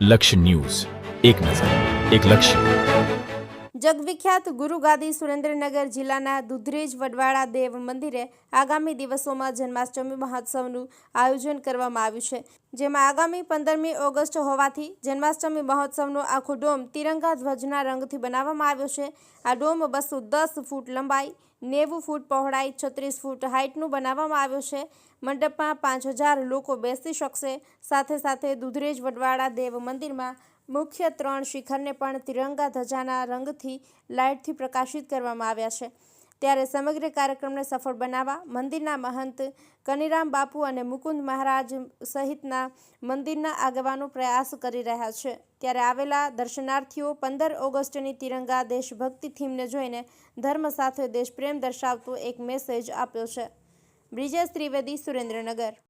લક્ષ્ય ન્યૂઝ, એક નજર, એક લક્ષ્ય. જગવિખ્યાત ગુરુગાદી સુરેન્દ્રનગર જિલ્લાના દુધરેજ વડવાળા દેવ મંદિરે આગામી દિવસોમાં જન્માષ્ટમી મહોત્સવનું આયોજન કરવામાં આવ્યું છે, જેમાં આગામી 15મી ઓગસ્ટ હોવાથી જન્માષ્ટમી મહોત્સવનો આખો ડોમ તિરંગા ધ્વજના રંગથી બનાવવામાં આવ્યો છે. આ ડોમ 210 ફૂટ લંબાઈ, 90 ફૂટ પહોળાઈ, 36 ફૂટ હાઇટનું બનાવવામાં આવ્યો છે. મંડપમાં 5000 લોકો બેસી શકશે. સાથે સાથે દુધરેજ વડવાળા દેવ મંદિરમાં મુખ્ય 3 શિખરને પણ તિરંગા ધજાના રંગથી લાઇટથી પ્રકાશિત કરવામાં આવ્યા છે. ત્યારે સમગ્ર કાર્યક્રમને સફળ બનાવવા મંદિરના મહંત કનીરામ બાપુ અને મુકુંદ મહારાજ સહિતના મંદિરના આગેવાનો પ્રયાસ કરી રહ્યા છે. ત્યારે આવેલા દર્શનાર્થીઓ 15 ઓગસ્ટની તિરંગા દેશભક્તિ થીમને જોઈને ધર્મ સાથે દેશપ્રેમ દર્શાવતો એક મેસેજ આપ્યો છે. બ્રિજેશ ત્રિવેદી, સુરેન્દ્રનગર.